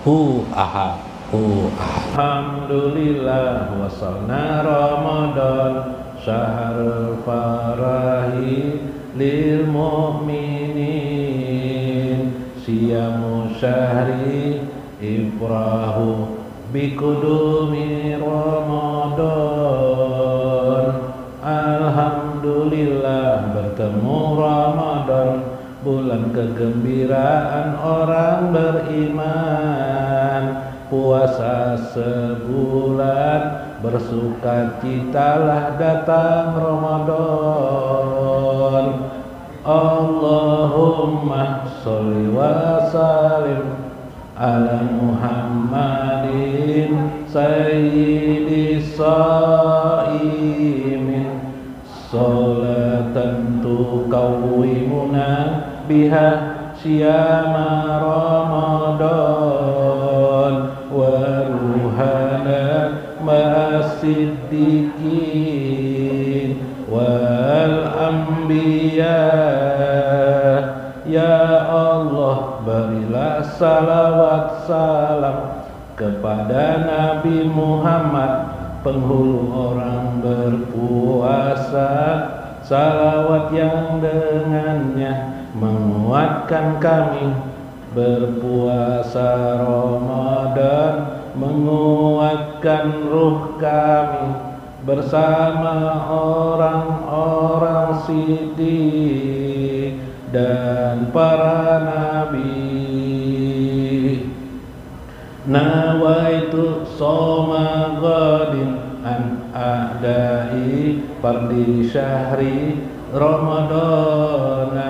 hu ahad, hu ahad. Alhamdulillah wasalna Ramadan syahrul farahi lil mu'minin siyamu syahri ifrahu bikudumi Ramadan. Alhamdulillah bertemu Ramadan, bulan kegembiraan orang beriman. Puasa sebulan, bersukacitalah datang Ramadan. Allahumma sholli wa sallim ala Muhammadin sayyidis shaimin sholatan tuqawwimuna biha syiyama Ramadan wa ruhana ma'as-siddiqin wal anbiya. Ya Allah, berilah salawat salam kepada Nabi Muhammad, penghulu orang berpuasa, salawat yang dengannya menguatkan kami berpuasa Ramadan, menguatkan ruh kami bersama orang-orang siddiq dan para nabi. Nawaitu soma ghadin an a'dai fardi syahri Ramadana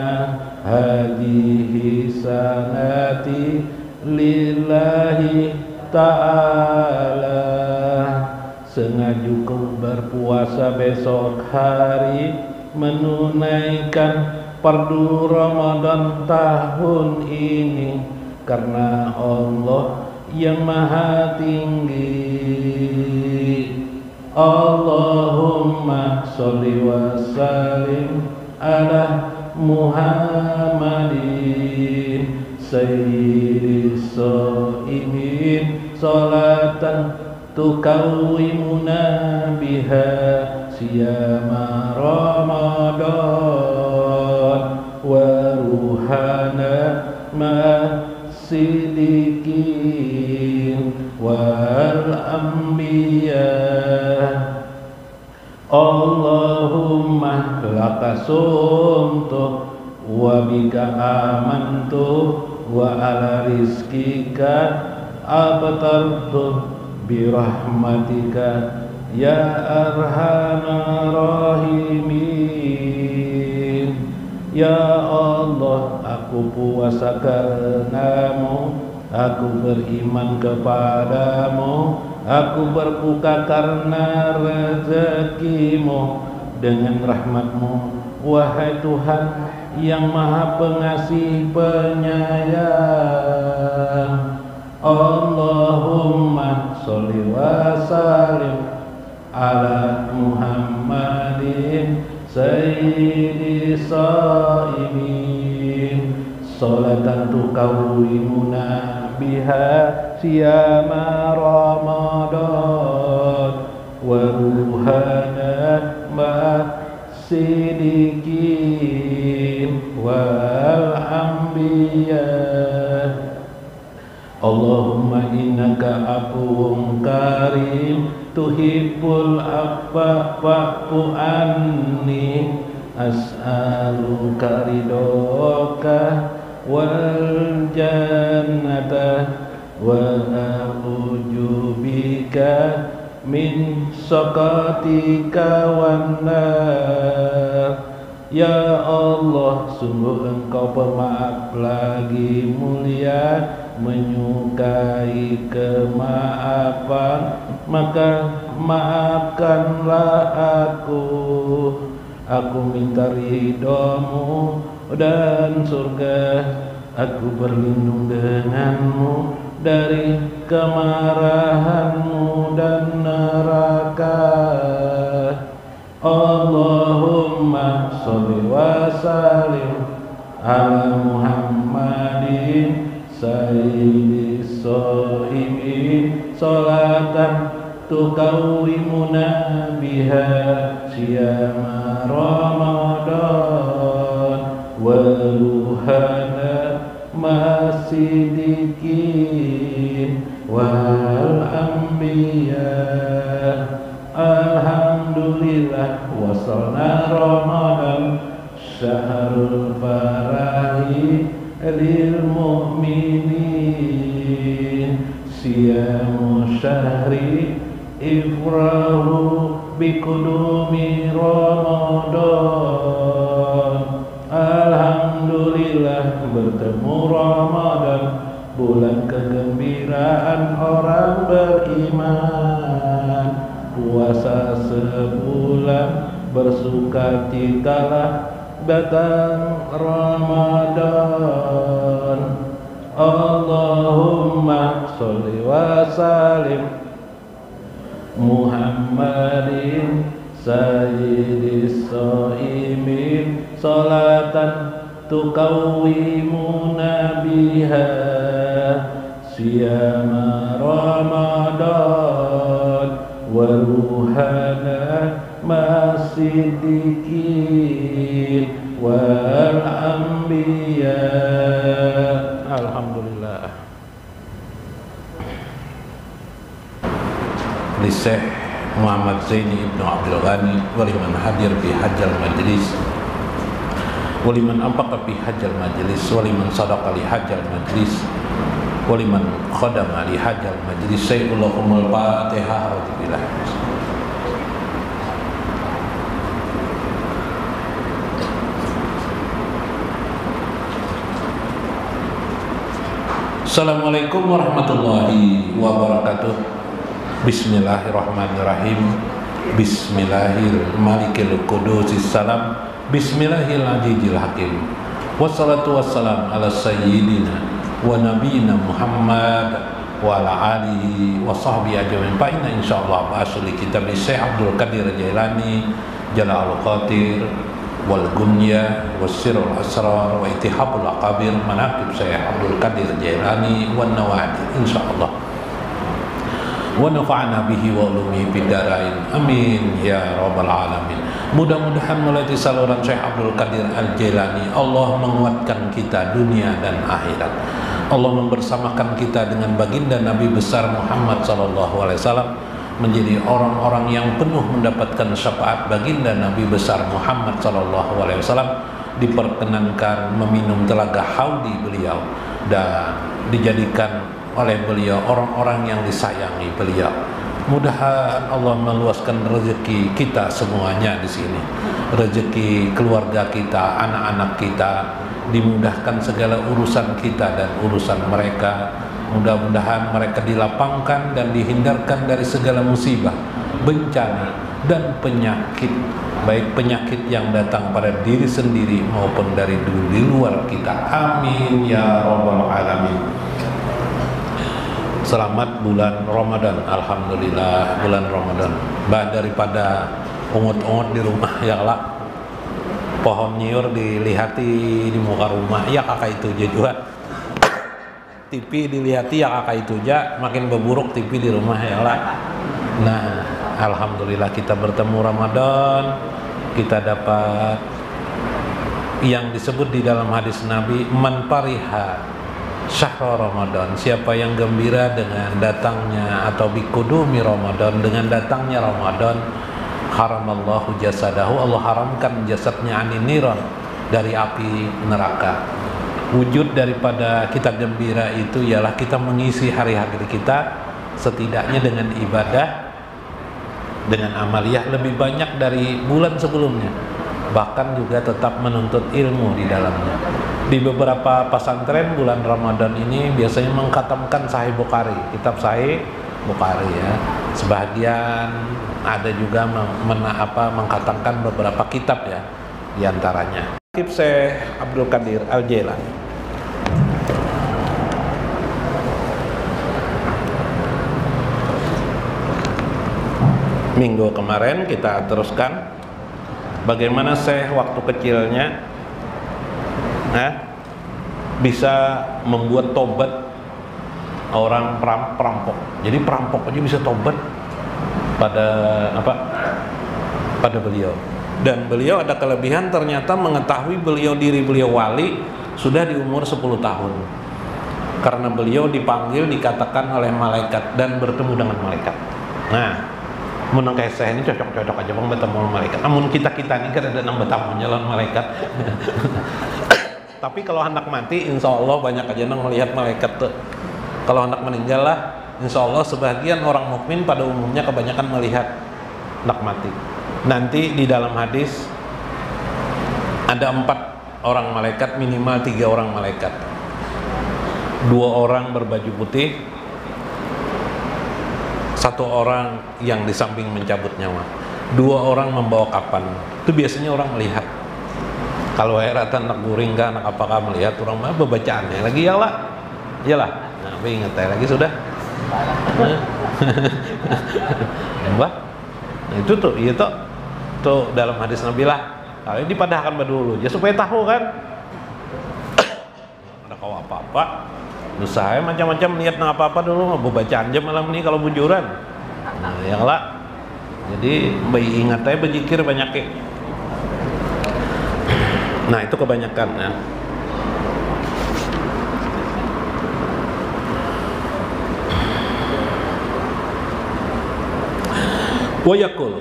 hadihi sanati lillahi ta'ala. Sengajuku berpuasa besok hari, menunaikan fardu Ramadan tahun ini karena Allah yang maha tinggi. Allahumma sholli wa sallim ala Muhammadin sayyidis shaimin sholatan tuqawwimuna biha syiyama Ramadan wa ruhana ma'as-siddiqin wal anbiya. Allahumma laka sumtu wa bika amantu wa ala rizkika abtartu birahmatika ya arhamar rahimin. Ya Allah, aku puasa karenamu, aku beriman kepadamu, aku berbuka karena rezekimu dengan rahmatmu, wahai Tuhan yang maha pengasih penyayang. Allahumma sholli wa sallim ala Muhammadin sayyidis shaimin sholatan tuqawwimuna biha syiyama Ramadan wa ruhana ma'as-siddiqin wal anbiya. Allahumma innaka afuwwun karim tuhibbul afwa fa'fu anni as'aluka ridhoka wal jannata wa a'udzu bika min saqatika wan nar. Ya Allah, sungguh Engkau pemaaf lagi mulia, menyukai kemaafan, maka maafkanlah aku. Aku minta ridhomu dan surga, aku berlindung denganmu dari kemarahanmu dan neraka. Allahumma sholli wa sallim ala Muhammadin sayyidis lis-shaimin salatan tukawwimuna biha siyama Ramadan wa ruhana masidikin wal anbiya. Alhamdulillah wasalna Ramadan syahrul farahi lil mu'minin siyamu syahri ifrahu bikudumi Ramadan. Alhamdulillah bertemu Ramadan, bulan kegembiraan orang beriman. Puasa sebulan bersukacitalah datang Ramadan. Allahumma sholli wa sallim Muhammadin sayyidis shaimin salatan tukawwimuna biha siyama Ramadan wa ruhana masidikin wal anbiya. Alhamdulillah. Li Syekh Muhammad Zaini Ibnu Abdul Ghani waliman hadir fi hajjal majlis waliman anfaqa fi hajjal majlis waliman sadaqa li hajjal majlis waliman khadama li hajjal majlis. Sayyidul Fatihah. Assalamualaikum warahmatullahi wabarakatuh. Bismillahirrahmanirrahim. Bismillahirrahmanirrahim. Qudusis salam. Bismillahirrahmanirrahim hakim. Wassalatu wassalam ala sayyidina wa nabiyina Muhammad wa ala alihi wa sahbihi ajma'in. Fa inna insyaallah ba'asli kitab Syekh Abdul Qadir Jailani Jalal Qadir wal gunya wasirul asrar wa itihabul aqabir manaqib Syekh Abdul Qadir Jailani wan nawadir insyaallah wa nafa'ana bihi wa ulumihi fid darain amin ya rabbal alamin. Mudah-mudahan melalui saluran Syekh Abdul Qadir Al-Jailani Allah menguatkan kita dunia dan akhirat. Allah membersamakan kita dengan baginda Nabi besar Muhammad sallallahu alaihi wasallam menjadi orang-orang yang penuh mendapatkan syafaat baginda Nabi besar Muhammad sallallahu alaihi wasallam, diperkenankan meminum telaga haudi beliau dan dijadikan oleh beliau orang-orang yang disayangi beliau. Mudah-mudahan Allah meluaskan rezeki kita semuanya di sini, rezeki keluarga kita, anak-anak kita, dimudahkan segala urusan kita dan urusan mereka. Mudah-mudahan mereka dilapangkan dan dihindarkan dari segala musibah, bencana, dan penyakit, baik penyakit yang datang pada diri sendiri maupun dari di luar kita. Amin ya rabbal alamin. Selamat bulan Ramadan. Alhamdulillah bulan Ramadan. Daripada ungut-ungut di rumah ya lah, pohon nyiur dilihati di muka rumah ya kakak itu juga. TV dilihati ya kakak itu aja, makin berburuk TV di rumah ya lah. Nah, alhamdulillah kita bertemu Ramadan, kita dapat yang disebut di dalam hadis Nabi, man fariha syahr Ramadan, siapa yang gembira dengan datangnya atau bikudumi Ramadan, dengan datangnya Ramadan, haramallahu jasadahu, Allah haramkan jasadnya anin niran, dari api neraka. Wujud daripada kita gembira itu ialah kita mengisi hari-hari kita setidaknya dengan ibadah, dengan amaliyah lebih banyak dari bulan sebelumnya, bahkan juga tetap menuntut ilmu di dalamnya. Di beberapa pesantren bulan Ramadan ini biasanya mengkhatamkan Sahih Bukhari, kitab Sahih Bukhari ya. Sebagian ada juga mengkhatamkan beberapa kitab ya, diantaranya kitab Syekh Abdul Qadir Al-Jailani. Minggu kemarin kita teruskan bagaimana Syekh waktu kecilnya bisa membuat tobat orang perampok. Jadi perampok aja bisa tobat pada pada beliau. Dan beliau ada kelebihan, ternyata mengetahui diri beliau wali sudah di umur 10 tahun. Karena beliau dipanggil, dikatakan oleh malaikat dan bertemu dengan malaikat. Nah, menang kayak saya ini cocok-cocok aja bang bertemu dengan malaikat. Namun kita ini kan ada 6 bertamunya lawan malaikat. Tapi kalau anak mati, insya Allah banyak aja yang melihat malaikat tuh. Kalau anak meninggal lah, insya Allah sebagian orang mukmin pada umumnya kebanyakan melihat anak mati. Nanti di dalam hadis ada 4 orang malaikat, minimal 3 orang malaikat. 2 orang berbaju putih, 1 orang yang di samping mencabut nyawa, 2 orang membawa kapan. Itu biasanya orang melihat. Kalau heratan anak guring kah, anak apakah melihat orang mah bacaannya lagi ya lah, iyalah. Nah, ingat lagi sudah. Mbah, nah, itu tuh, iya tuh dalam hadis Nabi lah. Kali dipadahkan dulu, ya supaya tahu kan. Ada kau apa-apa. Saya macam-macam lihat nang apa-apa dulu, mau bacaan aja malam ini kalau bujuran. Nah, yang lah. Jadi bayi ingat aja berzikir banyak. Nah, itu kebanyakan ya. Wa yaqul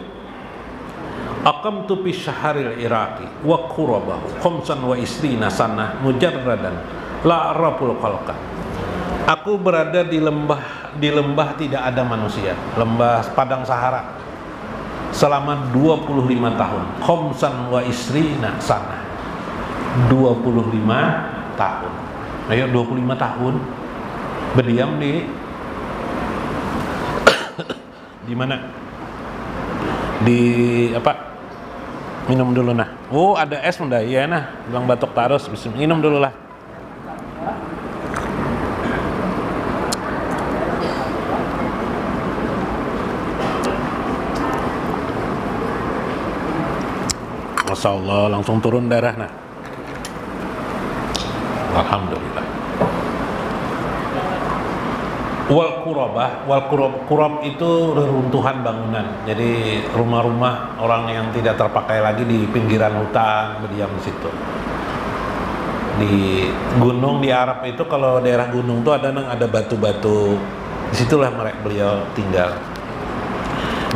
aqamtu fi syahril iraqi wa qurabahu khamsan wa isrina sanah mujarradan la arabul khalqa. Aku berada di lembah tidak ada manusia, lembah padang Sahara selama 25 tahun. Khamsan wa isrina sana, 25 tahun. Ayo 25 tahun berdiam di mana? Di apa? Minum dulu nah. Oh, ada es mudah ya nah. Bang batuk tarus, minum dulu lah. Masya Allah, langsung turun darah nah. Alhamdulillah. Kurab itu reruntuhan bangunan. Jadi rumah-rumah orang yang tidak terpakai lagi di pinggiran hutan berdiam di situ. Di gunung di Arab itu kalau daerah gunung tuh ada batu-batu. Disitulah beliau tinggal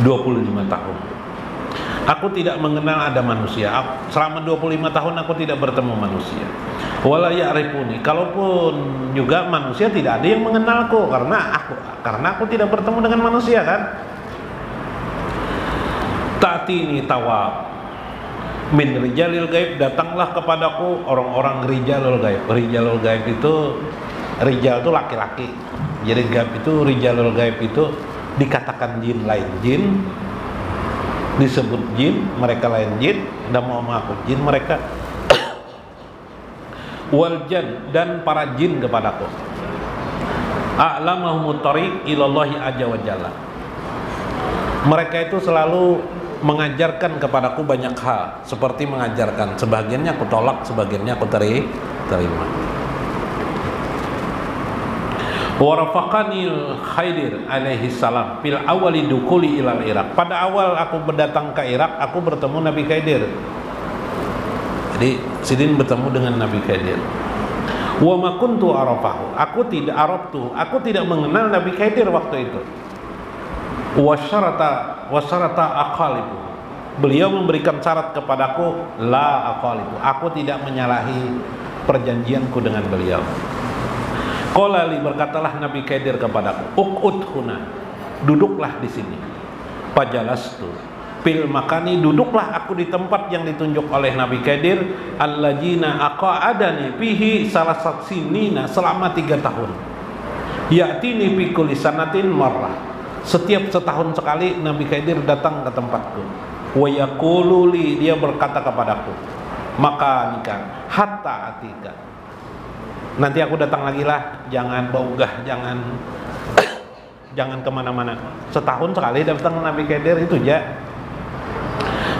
25 tahun. Aku tidak mengenal ada manusia. Selama 25 tahun aku tidak bertemu manusia. Wala ya'rifuni. Kalaupun juga manusia tidak ada yang mengenalku karena aku tidak bertemu dengan manusia kan. Ta'tini tawab min rijalil gaib, datanglah kepadaku orang-orang rijalul gaib. Rijalul gaib itu rijal itu laki-laki. Jadi gaib itu rijalul gaib itu dikatakan jin lain jin. Disebut jin, mereka lain jin, dan mau mengaku jin mereka. Wal jan, dan para jin kepadaku. A'lamahumut thariq ilallahi azza wa jalla. Mereka itu selalu mengajarkan kepadaku banyak hal, seperti mengajarkan, sebagiannya aku tolak, sebagiannya aku terima. Warafaqanil Khidir alaihi salam fil awali dukuli ilal Irak. Pada awal aku berdatang ke Irak, aku bertemu Nabi Khidir. Jadi Sidin bertemu dengan Nabi Khidir. Wa ma kuntu arafahu. Aku tidak mengenal Nabi Khidir waktu itu. Wasyarata aqalibu. Beliau memberikan syarat kepadaku, la aqalibu. Aku tidak menyalahi perjanjianku dengan beliau. Qala li, berkatalah Nabi Khidir kepadaku, uqud huna, duduklah di sini. Fajalastu fil makani, duduklah aku di tempat yang ditunjuk oleh Nabi Khidir. Allajina aqa'adani fihi salasat sinina, selama 3 tahun. Ya'tini fi kulli sanatin marrah, setiap setahun sekali Nabi Khidir datang ke tempatku. Wa yaqulu li, dia berkata kepadaku, maka nikah hatta atika, nanti aku datang lagi lah, jangan baugah, jangan kemana-mana. Setahun sekali datang Nabi Khidir itu ya.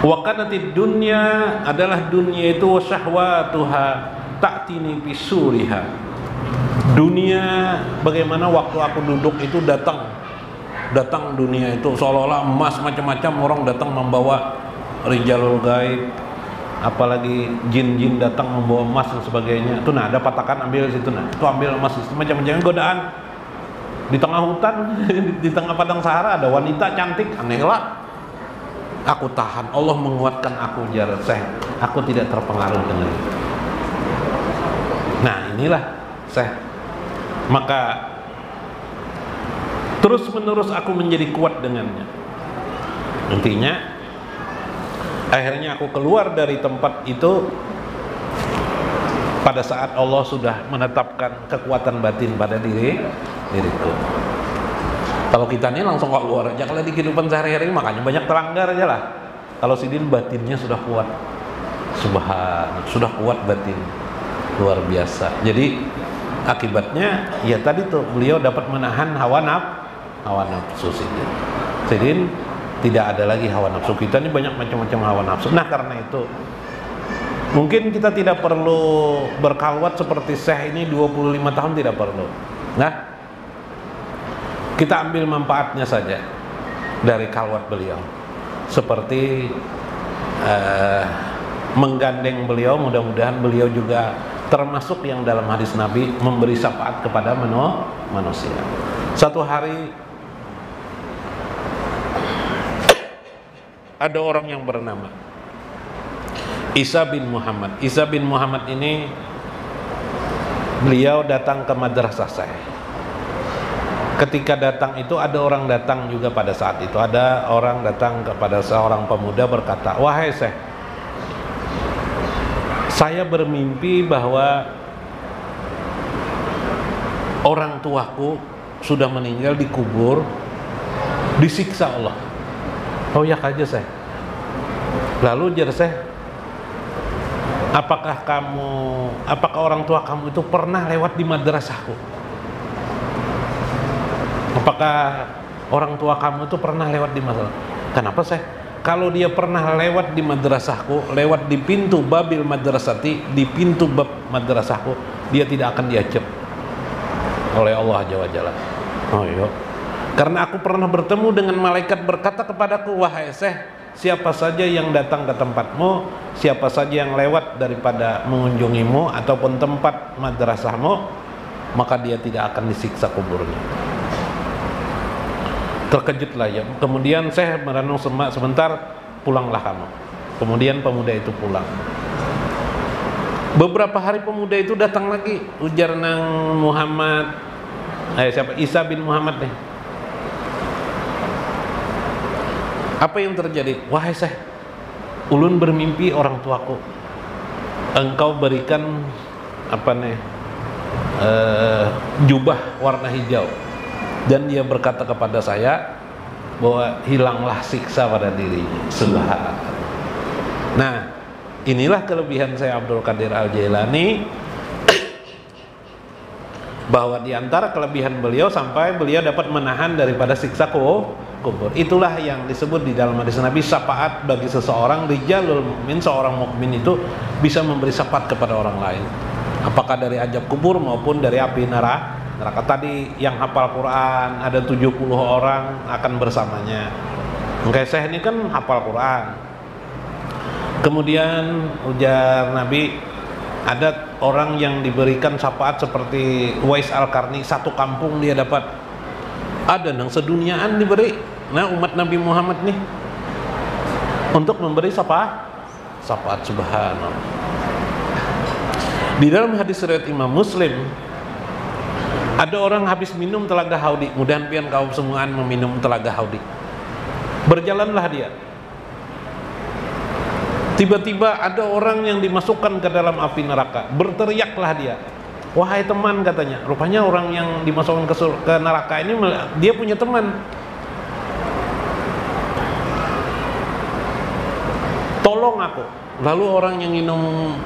Wa kanatid dunya, adalah dunia itu syahwatuha ta'tini bisuriha, Dunia, bagaimana waktu aku duduk itu datang dunia itu seolah-olah emas macam-macam, orang datang membawa rijalul gaib, apalagi jin-jin datang membawa emas dan sebagainya. Itu nah ada patakan ambil situ, nah itu ambil emas, itu macam-macam godaan. Di tengah hutan, di tengah padang Sahara ada wanita cantik, aneh lah. Aku tahan, Allah menguatkan aku, jar Syekh. Aku tidak terpengaruh dengan itu. Nah inilah Syekh. Maka terus menerus aku menjadi kuat dengannya. Intinya akhirnya aku keluar dari tempat itu pada saat Allah sudah menetapkan kekuatan batin pada diriku. Kalau kita ini langsung keluar aja, kalau di kehidupan sehari-hari makanya banyak terlanggar aja lah. Kalau Sidin batinnya sudah kuat, sudah kuat batin, luar biasa. Jadi akibatnya ya tadi tuh beliau dapat menahan hawa nafsu Sidin. Sidin tidak ada lagi hawa nafsu. Kita ini banyak macam-macam hawa nafsu. Nah karena itu mungkin kita tidak perlu berkalwat seperti Syekh ini 25 tahun, tidak perlu. Nah kita ambil manfaatnya saja dari kalwat beliau, seperti menggandeng beliau. Mudah-mudahan beliau juga termasuk yang dalam hadis Nabi memberi syafaat kepada manusia. Satu hari ada orang yang bernama Isa bin Muhammad. Isa bin Muhammad ini beliau datang ke madrasah saya. Ketika datang itu ada orang datang juga pada saat itu. Ada orang datang kepada seorang pemuda berkata, "Wahai Syekh, saya bermimpi bahwa orang tuaku sudah meninggal, dikubur, disiksa Allah." "Oh ya aja Syekh." Lalu jar Syekh, apakah orang tua kamu itu pernah lewat di madrasahku? Apakah orang tua kamu itu pernah lewat di madrasah? Kenapa Syekh? Kalau dia pernah lewat di madrasahku, lewat di pintu babil madrasati, di pintu bab madrasahku, dia tidak akan diacep oleh Allah Jalla Jalla. Oh iya. Karena aku pernah bertemu dengan malaikat berkata kepadaku, "Wahai Syekh, siapa saja yang datang ke tempatmu, siapa saja yang lewat daripada mengunjungimu ataupun tempat madrasahmu, maka dia tidak akan disiksa kuburnya." Terkejutlah ya. Kemudian saya merenung sebentar, pulanglah kamu. Kemudian pemuda itu pulang. Beberapa hari pemuda itu datang lagi, ujar nang Muhammad, siapa? Isa bin Muhammad nih. Apa yang terjadi? "Wahai Syekh, ulun bermimpi orang tuaku, engkau berikan jubah warna hijau, dan dia berkata kepada saya bahwa hilanglah siksa pada dirinya." Subhanallah. Nah, inilah kelebihan saya Abdul Qadir Al-Jailani, bahwa diantara kelebihan beliau sampai beliau dapat menahan daripada siksa kubur. Itulah yang disebut di dalam hadis Nabi syafaat bagi seseorang. Rijalul mukmin, seorang mukmin itu bisa memberi syafaat kepada orang lain, apakah dari azab kubur maupun dari api neraka. Tadi yang hafal Quran ada 70 orang akan bersamanya. Kayak saya ini kan hafal Quran. Kemudian ujar Nabi, ada orang yang diberikan syafaat seperti Uwais Al-Qarni, satu kampung dia dapat. Ada yang seduniaan diberi. Nah umat Nabi Muhammad nih untuk memberi syafaat. Subhanallah. Di dalam hadis riwayat Imam Muslim, ada orang habis minum telaga Haudi. Mudah pian kaum semuaan meminum telaga Haudi. Berjalanlah dia. Tiba-tiba ada orang yang dimasukkan ke dalam api neraka. Berteriaklah dia. "Wahai teman," katanya. Rupanya orang yang dimasukkan ke neraka ini dia punya teman. "Tolong aku." Lalu orang yang minum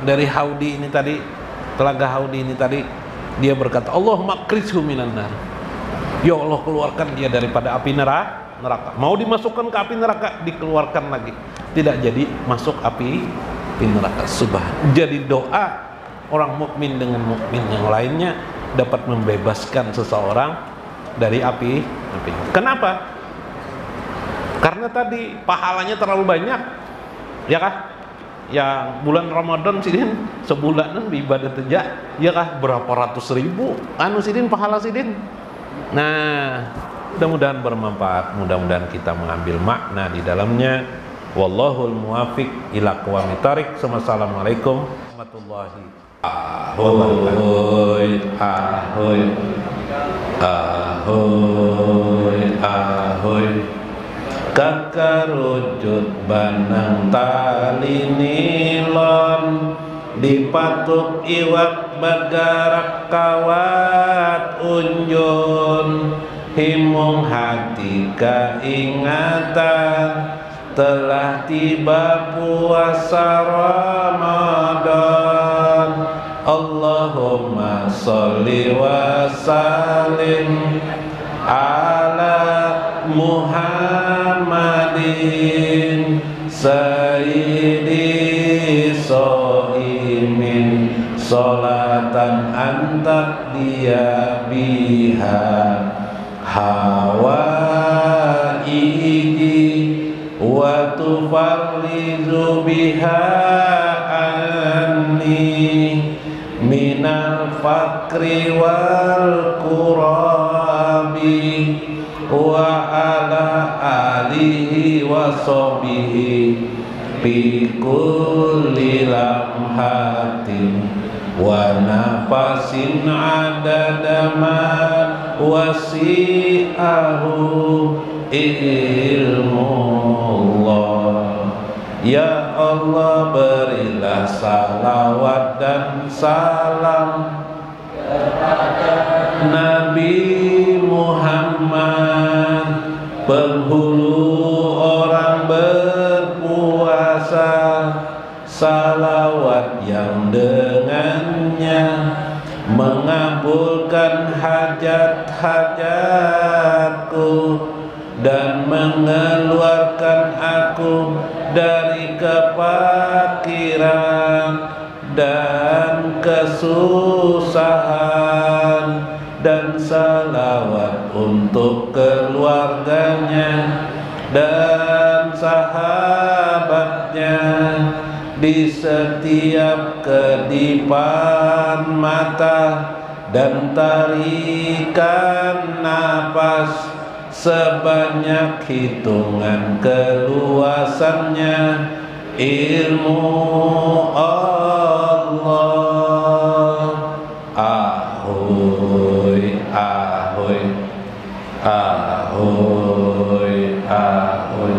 dari Haudi ini tadi, telaga Haudi ini tadi, dia berkata, "Allahumma akrizhu minan nar." Ya Allah, keluarkan dia daripada api neraka. Mau dimasukkan ke api neraka, dikeluarkan lagi. Tidak jadi masuk api neraka. Jadi doa orang mukmin dengan mukmin yang lainnya dapat membebaskan seseorang dari api. Kenapa? Karena tadi pahalanya terlalu banyak, ya kah? Yang bulan Ramadan sidin sebulanan ibadah aja, ya kah? Berapa ratus ribu anu sidin pahala sidin. Nah, mudah-mudahan bermanfaat, mudah-mudahan kita mengambil makna di dalamnya. Wallahul muwafiq ila aqwamit thariq. Wassalamualaikum warahmatullahi wabarakatuh. Ahoy, ahoy, ahoy. Kakarujut banang tali nilon, dipatuk iwak bagarak kawat unjun. Himung hati keingatan telah tiba puasa Ramadan. Allahumma sholli wa sallim ala Muhammadin sayyidi shoimin sholatan antak dia biha hawaiji wa tufarrizu biha anni minal fakri wal kurabi wa ala alihi wa sahbihi fi kulli lamhatin wa nafasin adada ma wasi'ahu ilmullah. Ya Allah, berilah salawat dan salam kepada Nabi Muhammad, penghulu orang berpuasa, salawat yang dengannya mengabulkan hajat-hajatku dan mengeluarkan aku dari kefakiran dan kesusahan, dan salawat untuk keluarganya dan sahabatnya di setiap kedipan mata dan tarikan napas sebanyak hitungan keluasannya ilmu Allah. Ahoy, ahoy, ahoy, ahoy.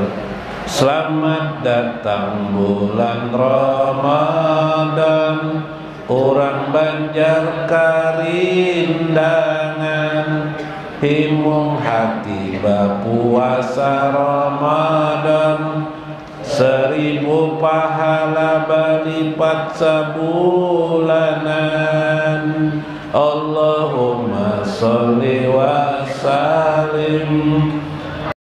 Selamat datang bulan Ramadan, orang Banjar karindangan, himung hati berpuasa Ramadan, 1000 pahala berlipat sebulanan. Allahumma sholli wa sallim